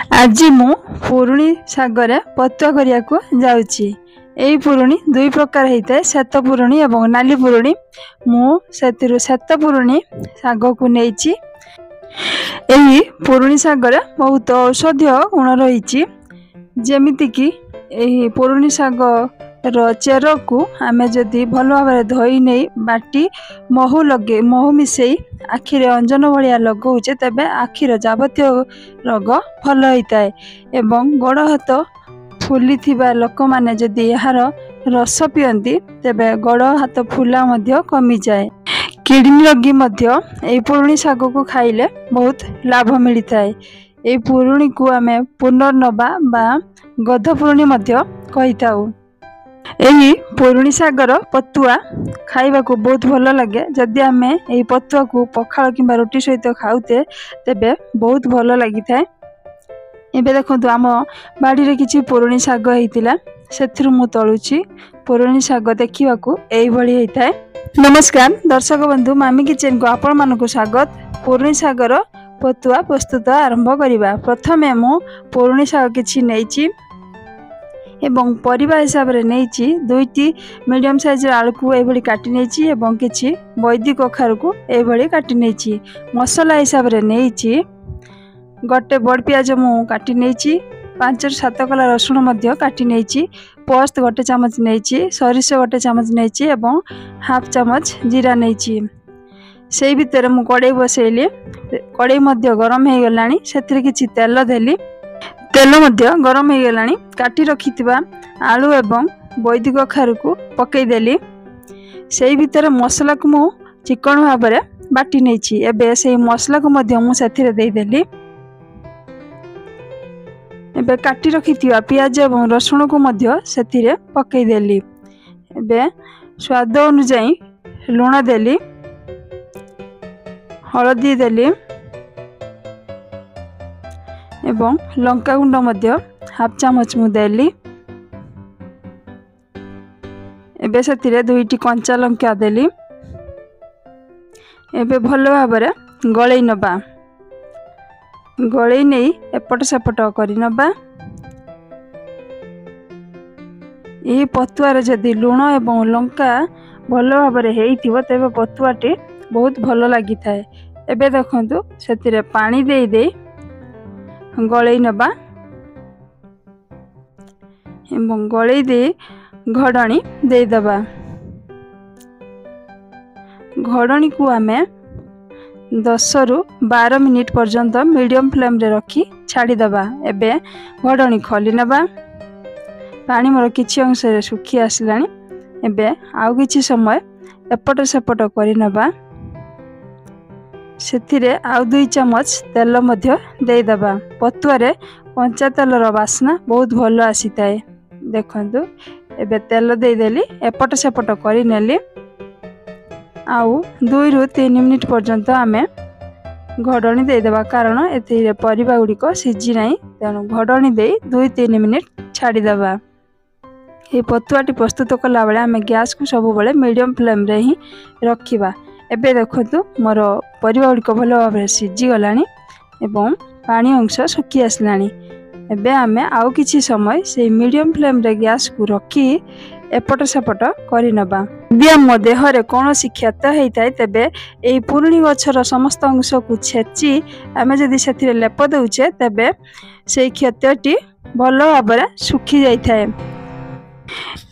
आज मु पुरुणी सागर पतुआ करिया को जाउची। एई पुरुणी दुई प्रकार होता है, श्वेत पुरुणी और नाली पुरुणी। मु सेतिरु श्वेत पुरुणी साग को नहींची। एही पुरुणी सागर बहुत औषधीय गुण रही, जेमिति कि एही पुरुणी साग चेर को आमे जदि भल भाव धोई नहीं बाटी महू मिसई आखिरे अंजन भाया लगाऊे तेबे आखिर जाबतीय रोग भल होता है। एवं गोड़ हाथ फुली थिबा लोक माने जदि यार रस पियंती तेबे गोड़ हाथ फुला मध्य कमी जाए। किडनी रोगी मध्य एई पुरुणी साग को खाइले बहुत लाभ मिलता है। एई पुरुणी को आमे पुनर्नवा बा गध पुरुणी मध्य कहि थाउ। एही पुरुणी सागर पतुआ खाइबा को बहुत भल लगे। जदि आमे एही पतुआ को पखाल किंबा रोटी सहित खाउते तेबे बहुत भल लगी थाए। एबे देखंतु आम बाड़ी रे किछि पुरुणी साग हेतिला, सेथिरु मु तळुछि। पुरुणी साग देखिबा को एई भली हेताए। नमस्कार दर्शक बंधु, मामी किचन को आपण मानको स्वागत। पुरुणी सागर पतुआ प्रस्तुत आरंभ करिबा। प्रथमे मु पुरुणी साग किछि नेइछि एवं परिबा हिसाब रे नेइछि। दुईटी मीडियम साइज आलू को एभली काटि नेइछि एवं किछि बैदी कखारु को एभली काटि नेइछि। मसला हिसाब रे नेइछि गोटे बड़ पियाज मु काटि नेइछि, 5 ରୁ 7 कला रसुण मध्य काटि नेइछि, पोस्त गोटे चामच नेइछि, सरिष गोटे चामच नेइछि एवं हाफ चामच जीरा नेइछि। सेई भितर मु कड़ाई बसैली। कड़ाई मध्य गरम हे गलानी, सेथिरे किछि तेल देली। तेल मध्य गरम हो गलानी। काटी रखिथिबा आलू एवं बैदी कखारु को पकई देली। सेई भितर मसला को मु चिकन भाव में बाटी नेछि। एबे सेई मसला को मध्य मु सेथिरे देई देली। एबे काटी रखिथिबा पियाज एवं रसुण को मध्य सेथिरे पकई देली। एबे स्वाद अनुसार लूण देली, हळदी देली एवं लंका गुंड मध्य हाफ चामच मु देली। एबे सेथिरे 2टी कंचा लंका देली। एबे भल भाव में गळै नबा। गळै नै एपट सेपट करि नबा। एही पतुआर जदि लूण एवं लंका भल भाव में हेइथिबो तेबे पतुआटी बहुत भल लागि थाए। एबे देखंतु सेथिरे पानी देई देई गळै नबा एवं गळै दे घड़नी दे दबा। घड़नी को आमे 10 ରୁ 12 मिनिट पर्यंत मीडियम फ्लेम रे रखी छाड़ी दबा। एबे घड़नी खोली नबा। पानी मोर किछि अंश रे सुखी आसलानी। एबे आउ किछि समय एपट सेपट करि नबा। सेथिरे आउ 2 चामच तेल मध्य दे दबा। पतुआरे कंचा तेलर बास्ना बहुत भल आसी थाए। देखंतु एबे तेल दे देली, एपट सेपट करि नेली। आउ 2 ରୁ 3 मिनिट पर्यंत आमे घड़नी दे देबा, कारण एथिरे परिबा गुडी सिझी नाही। तेणु घड़नी दे 2-3 मिनिट छाड़ी दबा। ए पतुआटी प्रस्तुत कला बेले आमे गैस को सब बेले मीडियम फ्लेम रे ही रखिबा। एबे देखंतु मोर परिबा गुडी भल भाव में सिझी गलानी एवं पानी अंश सुखी आसलानी। एबे आमे आउ किछि समय से मीडियम फ्लेम रे गैस को रखी एपट सेपट करि नबा। यदि आम देह रे कोनोसी क्षत हेइताय तेबे एई पुरुणी गछर समस्त अंश को छेची आमे जदि सेथिरे लेप दउचे तेबे सेई क्षतटी भल भाव में सुखी जाय थाए।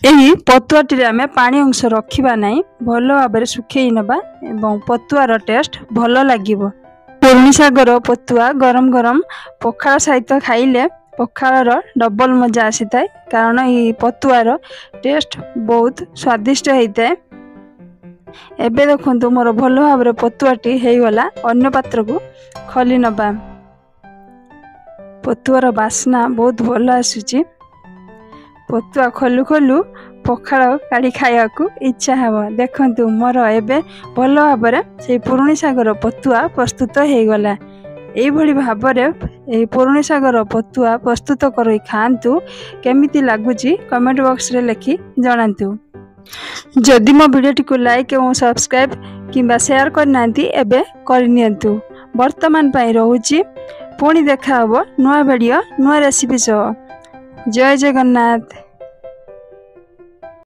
एही पतुआटी रे आमे पानी अंश रखिबा नाही, भल भाव में सुखई नबा एवं पतुआर टेस्ट भल लागिबो। पुरुणी सागर पतुआ गरम गरम पखाल सहित खाइले पखालर डबल मजा आसी थाए, कारण ये पतुआर टेस्ट बहुत स्वादिष्ट होता है। एबे देखंतु मोर भल भाव में पतुआटी हे गला। अन्य पात्र को खोली नबा। पतुआर बास्ना बहुत भल आसुची। पतुआ खोलु खोलु पखाल काढ़ी खाया को इच्छा हवा। देखंतु मोर एबे भल भाव में से पुरुणी सागर पतुआ प्रस्तुत हो गला। एई भली भाव में पुरुणी सागर पतुआ प्रस्तुत कर खातु। केमिति लागुची कमेंट बॉक्स रे लिखि जणांतु। जदि मो वीडियोटी को लाइक और सब्सक्राइब किंबा शेयर करनांती एबे करनियंतु। वर्तमान पाई रहूची पुणी देखा हबो नुआ वीडियो नुआ रेसिपी सह। जय जगन्नाथ।